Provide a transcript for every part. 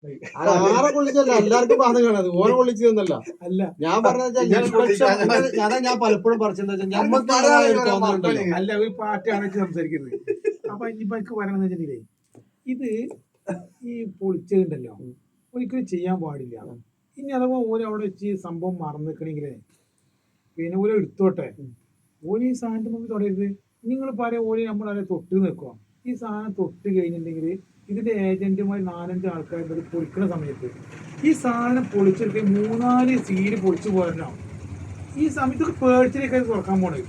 ആരെ കൊള്ളിച്ചല്ല, എല്ലാവർക്കും ബാധകമാണ് അത്. ഓനെ കൊള്ളിച്ചതൊന്നല്ല. അല്ല ഞാൻ പറഞ്ഞാൽ ഞാൻ പലപ്പോഴും പറഞ്ഞിട്ടുണ്ടെങ്കിൽ അല്ല ഒരു പാർട്ടിയാണ് സംസാരിക്കുന്നത്. അപ്പൊ ഇനിയിപ്പോ എനിക്ക് പറയണെന്ന് വെച്ചിട്ടുണ്ടെങ്കിലേ, ഇത് ഈ പൊളിച്ചതുണ്ടല്ലോ ഒരിക്കലും ചെയ്യാൻ പാടില്ല. ഇനി അഥവാ ഓരോ അവിടെ വെച്ച് സംഭവം മറന്നിക്കണെങ്കിലേ പിന്നെ ഓരോ എടുത്തോട്ടെ, ഓരോ ഈ സാധനത്തിന് മുമ്പ് തുടരുത്. നിങ്ങൾ പറയാം ഓരോ നമ്മളെ തൊട്ട് നിൽക്കുക. ഈ സാധനം തൊട്ട് കഴിഞ്ഞിട്ടുണ്ടെങ്കിൽ ഇതിന്റെ ഏജന്റുമാർ 4-5 ആൾക്കാർ പൊളിക്കുന്ന സമയത്ത് ഈ സാധനം പൊളിച്ചെടുക്കുക 3-4 സീല് പൊളിച്ചു പോരണോ ഈ സമയത്തൊക്കെ പേടിച്ചിലേക്കായി തുറക്കാൻ പോണത്.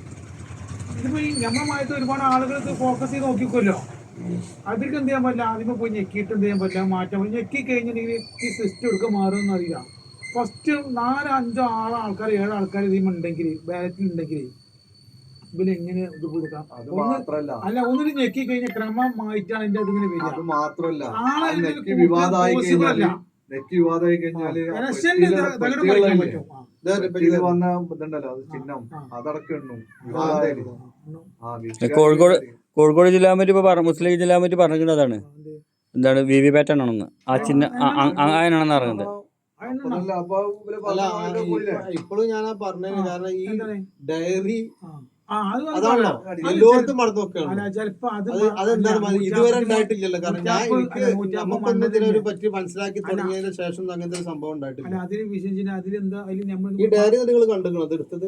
ഇതിപ്പോ ഈ നമ്മളമായിട്ട് ഒരുപാട് ആളുകൾ ഫോക്കസ് ചെയ്ത് നോക്കിക്കുമല്ലോ. അവർക്ക് എന്ത് ചെയ്യാൻ പറ്റില്ല, ആദ്യമേ പോയി ഞെക്കിയിട്ട് എന്ത് ചെയ്യാൻ പറ്റില്ല, മാറ്റാൻ പറ്റില്ല. ഞെക്കി കഴിഞ്ഞിട്ടുണ്ടെങ്കിൽ ഈ സിസ്റ്റം എടുക്കുക മാറുമെന്ന് അറിയില്ല. ഫസ്റ്റ് 4-5-6 ആൾക്കാർ 7 ആൾക്കാർ ഇതിമുണ്ടെങ്കിൽ ബാലറ്റിൽ ഉണ്ടെങ്കിൽ ഇവരെങ്ങനെ ഇത് കൊടുക്കാം? അല്ല ഒന്നിന് ഞെക്കി കഴിഞ്ഞാൽ ക്രമമായിട്ടാണ് അതിന്റെ അതിങ്ങനെ വരിക. അത് മാത്രല്ല, കോഴിക്കോട് ജില്ലാ കമ്മിറ്റി ഇപ്പൊ മുസ്ലിം ലീഗ് ജില്ലാ കമ്മിറ്റി പറഞ്ഞിട്ടുള്ളതാണ് എന്താണ് വിവി പാറ്റേൺ ആണെന്ന്. ആ ചിഹ്നം അങ്ങനെയാണെന്ന് അറിയുന്നത്. ഇപ്പോഴും ഞാൻ പറഞ്ഞത് കാരണം ഈ ഡയറി അതാണല്ലോ എല്ലായിടത്തും മറന്നു നോക്കുകയാണ്. അതെന്താണ് ഇതുവരെ ഉണ്ടായിട്ടില്ലല്ലോ. കാരണം നമുക്കൊന്നും ഇതിനൊരു പറ്റി മനസ്സിലാക്കി തുടങ്ങിയതിന് ശേഷം അങ്ങനത്തെ ഒരു സംഭവം ഉണ്ടായിട്ടില്ല. ഈ ഡയറി നിങ്ങൾ കണ്ടിരിക്കണം, അത് എടുത്തത്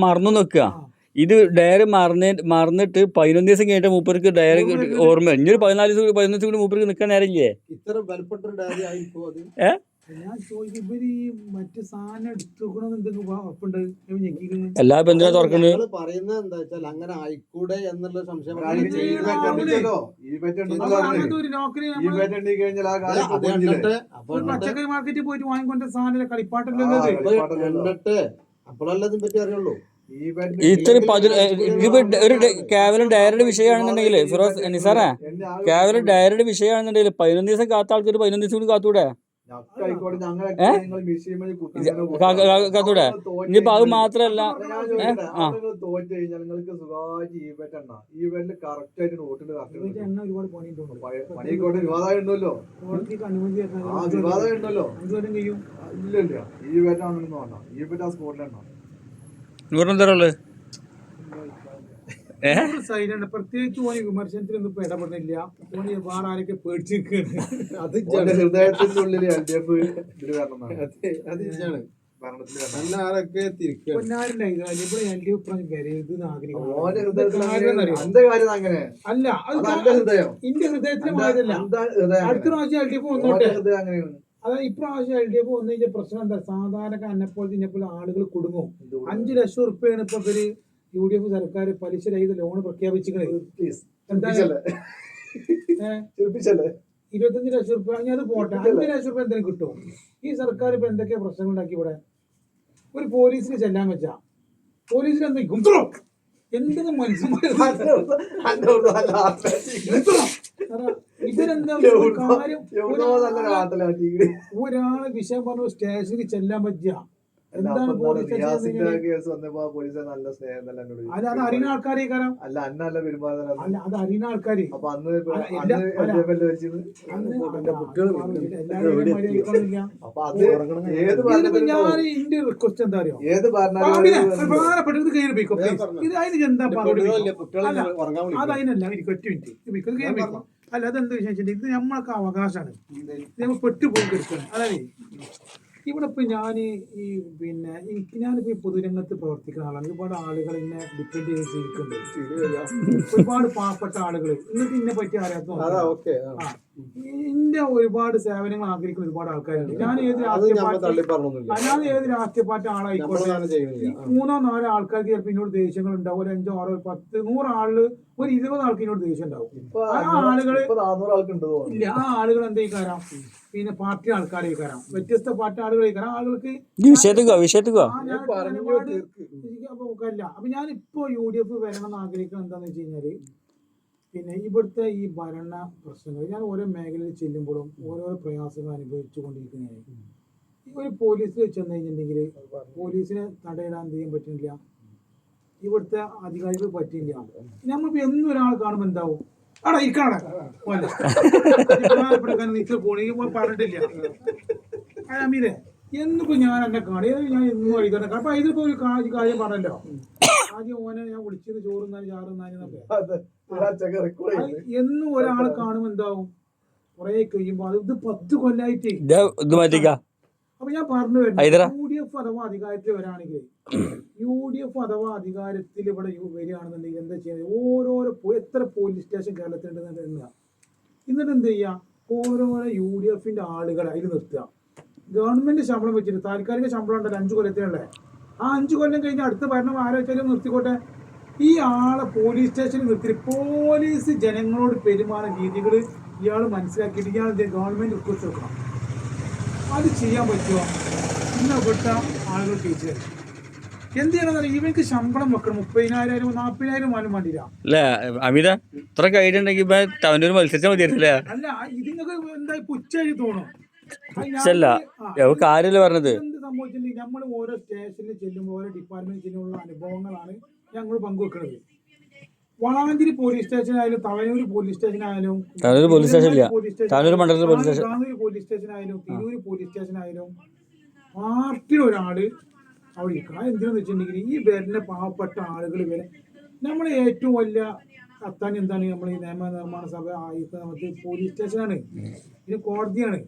മറന്നു വെക്കുക. ഇത് ഡയറി മറന്നിട്ട് 11 ദിവസം കഴിഞ്ഞിട്ട് മൂപ്പർക്ക് ഡയറി ഓർമ്മ. ഇനി 14 ദിവസം കൂടി മൂപ്പർക്ക് നിൽക്കാൻ നേരമില്ലേ? ഇത്ര ബലപ്പെട്ട ഒരു ഡയറി ആയിരിക്കും അത്. എല്ലാ ബന്ധുവും തുറക്കുന്നത് പറയുന്നത് എന്താ വെച്ചാൽ അങ്ങനെ ആയിക്കൂടെ എന്നുള്ള സംശയം. പച്ചക്കറി മാർക്കറ്റിൽ പോയിട്ട് വാങ്ങിക്കൊണ്ട സാധനം കളിപ്പാട്ടല്ലേ അപ്പോഴല്ലേ ഇതിനെ പറ്റി അറിയുള്ളൂ. ഇത്ര ഒരു കേവലം ഡയറിയുടെ വിഷയമാണെന്നുണ്ടെങ്കിൽ ഫിറോസ് നിസാറേ, കേവലം ഡയറിയുടെ വിഷയമാണെന്നുണ്ടെങ്കിൽ 11 ദിവസം കാത്ത ആൾക്കാർ 11 ദിവസം കൂടി കാത്തൂടെ? കാത്തൂടെ? ഇനിയിപ്പോ അത് മാത്രല്ല, നൂറിനെന്തരള്ളു പ്രത്യേകിച്ച് ഓന് വിമർശനത്തിലൊന്നും ഇപ്പൊ ഇടപെടുന്നില്ല. ഓന് വേറെ ആരൊക്കെ പേടിച്ചിരിക്കുകയാണ്. ഹൃദയത്തിന്റെ ഉള്ളില് LDF അല്ല എന്റെ ഹൃദയത്തിന് മാറിയതല്ല. അടുത്ത പ്രാവശ്യം LDF വന്നോട്ടെ. അതായത് ഇപ്രാവശ്യം LDF വന്നു കഴിഞ്ഞാൽ പ്രശ്നം എന്താ, സാധാരണക്കാരനെപ്പോലെ ഇതിനെപ്പോലെ ആളുകൾ കുടുങ്ങും. 5 ലക്ഷം ഉറുപ്പിയാണ് ഇപ്പൊ ഇവര് UDF സർക്കാർ പലിശ രഹിത ലോൺ പ്രഖ്യാപിച്ചിരിക്കുന്നത്. 25 ലക്ഷം ഉറുപ്പ. ഇനി അത് പോട്ടെ, 5 ലക്ഷം ഉറുപ്പ എന്തെങ്കിലും കിട്ടും? ഈ സർക്കാർ ഇപ്പൊ എന്തൊക്കെയാ പ്രശ്നങ്ങൾ ഉണ്ടാക്കി ഇവിടെ. ഒരു പോലീസിന് ചെല്ലാൻ വെച്ചാ പോലീസിന് എന്തെങ്കിലും എന്തെങ്കിലും മനുഷ്യന്മാർ ഇവരെന്താ കാര്യം. ഒരാളെ വിഷയം പറഞ്ഞു സ്റ്റേഷനിൽ ചെല്ലാൻ പറ്റുക. എന്താണ് പോലീസ് അത് അറിയുന്ന ആൾക്കാരെ അല്ല അന്നല്ല പെരുമാറുന്നത്. അല്ല അത് അറിയുന്ന ആൾക്കാര്. അപ്പൊ അന്ന് ഞാൻ എന്റെ റിക്വസ്റ്റ് എന്താ അറിയോ, പ്രധാനപ്പെട്ടത് കയറി പോയിക്കോ ഇത്. അതിന് എന്താ അത് അതിനല്ല എനിക്ക് 1 മിനിറ്റ് കയറി പോയിക്കോ. അല്ല അതെന്താ വിശേഷിച്ചിട്ട് ഇത് നമ്മൾക്ക് അവകാശമാണ്. നമ്മൾ പെട്ടുപോയി കിടക്കണം. അതായത് ഇവിടെ ഇപ്പൊ ഞാൻ ഈ പിന്നെ ഞാനിപ്പോ ഈ പൊതുരംഗത്ത് പ്രവർത്തിക്കുന്ന ആളാണ്. ഒരുപാട് ആളുകൾ എന്നെ ഡിപ്പെൻഡ് ചെയ്ത് ജീവിക്കുന്നുണ്ട്. ഒരുപാട് പാവപ്പെട്ട ആളുകൾ. നിങ്ങൾക്ക് ഇതിനെ പറ്റി അറിയാത്ത എന്റെ ഒരുപാട് സേവനങ്ങൾ ആഗ്രഹിക്കുന്ന ഒരുപാട് ആൾക്കാരുണ്ട്. ഞാൻ ഏത് രാഷ്ട്രീയ പാർട്ടി ആളായിക്കോട്ടെ, 3-4 ആൾക്കാർക്ക് ചിലപ്പോൾ എന്നോട് ദേഷ്യങ്ങൾ ഉണ്ടാവും. ഒരു 5, 6, 10, 100 ആളില് ഒരു 20 ആൾക്ക് എന്നോട് ദേഷ്യം ഉണ്ടാവും. ആ ആളുകൾ എന്താ കാരം പിന്നെ പാർട്ടി ആൾക്കാരെ കാരം, വ്യത്യസ്ത പാർട്ടി ആളുകളെ കാരം. ആളുകൾക്ക് അപ്പൊ ഞാനിപ്പോ UDF വരണം എന്ന് ആഗ്രഹിക്കുന്നത് എന്താന്ന് വെച്ച് കഴിഞ്ഞാല്, പിന്നെ ഇവിടുത്തെ ഈ ഭരണ പ്രശ്നങ്ങൾ ഞാൻ ഓരോ മേഖലയിൽ ചെല്ലുമ്പോഴും ഓരോ പ്രയാസങ്ങൾ അനുഭവിച്ചു കൊണ്ടിരിക്കുന്നതാണ്. ഒരു പോലീസിൽ ചെന്ന് കഴിഞ്ഞിട്ടുണ്ടെങ്കിൽ പോലീസിനെ തടയിടാൻ ചെയ്യാൻ പറ്റുന്നില്ല, ഇവിടുത്തെ അധികാരികൾ പറ്റില്ല. നമ്മളിപ്പോ എന്നും ഒരാൾ കാണുമ്പോൾ എന്താവും, ആടാ ഇരിക്കണ നീച്ച പോണി പറഞ്ഞിട്ടില്ല അമീരെ എന്നിപ്പോ ഞാൻ എന്നെ കാണി ഞാൻ എന്നും എഴുതണം അപ്പൊ ഇതിപ്പോ ഒരു കാര്യം പറഞ്ഞല്ലോ ആദ്യം ഓനെ ഞാൻ വിളിച്ചത് ചോറുന്നാലും ചാറുന്നാലെന്നൊക്കെ എന്നും ഒരാളെ കാണുമ്പോ എന്താവും കുറെ കഴിയുമ്പോ അത് ഇത് 10 കൊല്ലായിട്ട് അപ്പൊ ഞാൻ പറഞ്ഞു വരുന്നത് UDF അഥവാ അധികാരത്തിൽ വരാണെങ്കിൽ UDF അഥവാ അധികാരത്തിൽ ഇവിടെ വരികയാണെന്നുണ്ടെങ്കിൽ എന്താ ചെയ്യുക ഓരോരോ എത്ര പോലീസ് സ്റ്റേഷൻ കേരളത്തിലുണ്ടെന്ന് എന്നിട്ട് എന്ത് ചെയ്യാ ഓരോരോ UDFന്റെ ആളുകളെ അതിൽ നിർത്തുക ഗവൺമെന്റ് ശമ്പളം വെച്ചിട്ട് താൽക്കാലിക ശമ്പളം ഉണ്ടല്ലോ 5 കൊല്ലത്തിനുള്ള ആ 5 കൊല്ലം കഴിഞ്ഞ് അടുത്ത ഭരണം ആലോചിച്ചാലും നിർത്തിക്കോട്ടെ ഈ ആളെ പോലീസ് സ്റ്റേഷനിൽ നിർത്തി പോലീസ് ജനങ്ങളോട് പെരുമാറുന്ന രീതികൾ ഇയാൾ മനസ്സിലാക്കിയിട്ട് ഇയാൾ ഗവൺമെന്റ് റിക്വസ്റ്റ് വെക്കണം അത് ചെയ്യാൻ പറ്റുമോ ഇന്നപ്പെട്ട ആളുകൾ ടീച്ചർ എന്ത് ചെയ്യണമെന്നറിയാം ഇവർക്ക് ശമ്പളം വെക്കണം 30,000 40,000 ആനും വേണ്ടിയില്ല അല്ലേ അമിത ഇത്ര ഐഡിയ ഉണ്ടെങ്കിൽ ടൗണിൽ മത്സരിച്ചാൽ മതിയായിരുന്നില്ലേ അല്ല ഇതിനൊക്കെ എന്താ പുച്ഛായി തോന്നും കാര്യമല്ലേ പറഞ്ഞത് എന്ത് സംഭവിച്ചിട്ടുണ്ടെങ്കിൽ നമ്മൾ ഓരോ സ്റ്റേഷനിൽ ചെല്ലുമ്പോൾ ഓരോ ഡിപ്പാർട്ട്മെന്റ് ചെല്ലുമ്പോൾ അനുഭവങ്ങളാണ് ഞങ്ങൾ പങ്കുവെക്കുന്നത് വളാഞ്ചേരി പോലീസ് സ്റ്റേഷനായാലും തവനൂർ പോലീസ് സ്റ്റേഷനായാലും പോലീസ് സ്റ്റേഷനായാലും തിരൂര് പോലീസ് സ്റ്റേഷനായാലും പാർട്ടി ഒരാള് അവിടെ ഇരിക്കണം എന്തിനാന്ന് വെച്ചിട്ടുണ്ടെങ്കിൽ ഈ വരുന്ന പാവപ്പെട്ട ആളുകൾ വരെ നമ്മളെ ഏറ്റവും വലിയ അത്താണി എന്താണ് നമ്മൾ ഈ നിയമ നിർമ്മാണ സഭ നമുക്ക് പോലീസ് സ്റ്റേഷനാണ് ഇത് കോടതിയാണ്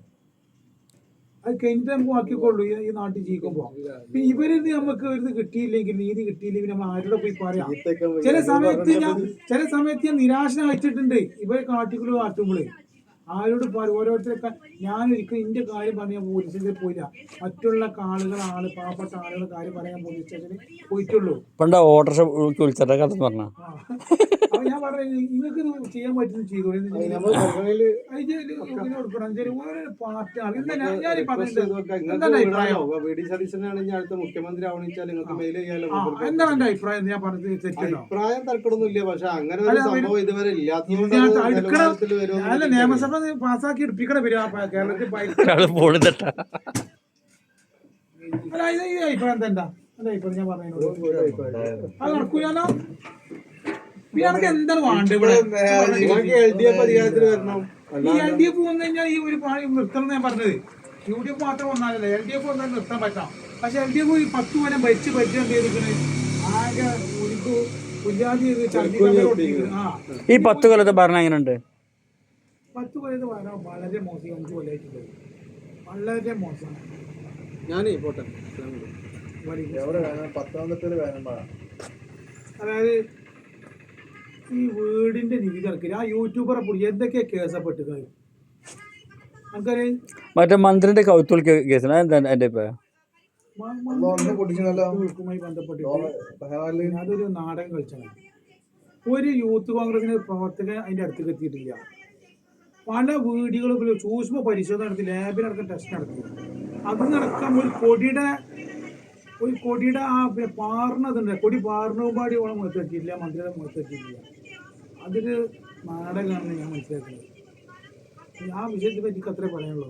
അത് കഴിഞ്ഞിട്ട് നമുക്ക് ബാക്കിക്കൊള്ളൂ ഈ നാട്ടിൽ ജീവിക്കുമ്പോ പിന്നെ ഇവരിത് നമുക്ക് ഒരു കിട്ടിയില്ലെങ്കിൽ നീതി കിട്ടിയില്ലെങ്കിൽ നമ്മൾ ആരുടെ പോയി പറയാം ചില സമയത്ത് ഞാൻ നിരാശനായിട്ടുണ്ട് ഇവരെ കാട്ടിക്കുള്ള കാട്ടുമ്പോളേ ആരോട് ഓരോരുത്തരൊക്കെ ഞാനൊരിക്കലും ഇന്റെ കാര്യം പറയാൻ പോലീസിൽ പോയില്ല മറ്റുള്ള ആളുകളാണ് പാവപ്പെട്ട ആളുകളുടെ കാര്യം പറയാൻ പോലീസ് സ്റ്റേഷനിൽ പോയിട്ടുള്ളൂ പണ്ട് ഓട്ടോറിക്ഷ വിളിച്ചിട്ട് കഥ പറഞ്ഞ അപ്പൊ ഞാൻ പറഞ്ഞത് നിങ്ങൾക്ക് ചെയ്യാൻ പറ്റുന്ന ചെയ്തോളൂ പാർട്ടിയാണ് മുഖ്യമന്ത്രി ആവണിച്ചാൽ നിങ്ങൾക്ക് മെയിൽ ചെയ്യാലോ എന്താണ് എന്റെ അഭിപ്രായം ഞാൻ പറഞ്ഞത് തെറ്റുണ്ടോ അഭിപ്രായം തർക്കമൊന്നുമില്ല പക്ഷെ അങ്ങനെ ഒരു സംഭവം ഇതുവരെ അല്ല നിയമസഭ പാസ്സാക്കി എടുപ്പിക്കണം കേരളത്തിൽ അഭിപ്രായം എന്താ എന്റെ അഭിപ്രായം ഞാൻ പറയുന്നത് അത് നടക്കൂലോ പിന്നെ എന്താണ് വേണ്ടത് അധികാരത്തിൽ വരണം ഈ LDF വന്നു കഴിഞ്ഞാൽ ഈ ഒരു നിർത്തണം ഞാൻ പറഞ്ഞത് UDF മാത്രം വന്നാലല്ല LDF വന്നാൽ നിർത്താൻ പറ്റാം പക്ഷെ LDF ഈ 10 കൊല്ലം ഭരിച്ച് എന്ത് ചെയ്തിരിക്കുന്നത് ആകെ ഈ 10 കൊല്ലത്തെ ഭരണം എങ്ങനെയുണ്ട് 10 കൊല്ലത്തെ ഭരണം വളരെ മോശം 5 കൊല്ലമായിട്ടുള്ളത് വളരെ മോശം ഞാനേ പോട്ടെ അതായത് ഈ വീടിന്റെ നികുതി ഇറക്കില്ല ആ യൂട്യൂബറെ പൊടി എന്തൊക്കെയാ കേസപ്പെട്ട് നമുക്കറിയാം മറ്റേ മന്ത്രിന്റെ കൗത്തുൽ കേസിന് എന്റെ ബന്ധപ്പെട്ടിട്ട് അതൊരു നാടകം കളിച്ചാണ് ഒരു യൂത്ത് കോൺഗ്രസിന്റെ പ്രവർത്തകൻ അതിന്റെ അടുത്തേക്ക് എത്തിയിട്ടില്ല പല വീടുകളും സൂക്ഷ്മ പരിശോധന നടത്തി ലാബിലടക്കം ടെസ്റ്റ് നടത്തി അത് നടക്കാൻ ഒരു കൊടിയുടെ ആ പാറിനതുണ്ട് കൊടി പാറിനുപാടി ഓളം മുഖത്തെത്തിയിട്ടില്ല മന്ത്രിയുടെ മുഖത്തെത്തിയിട്ടില്ല അതൊരു നാടകമാണെന്ന് ഞാൻ മനസ്സിലാക്കുന്നത് ആ വിഷയത്തെ പറ്റി അത്രേ പറയാനുള്ളൂ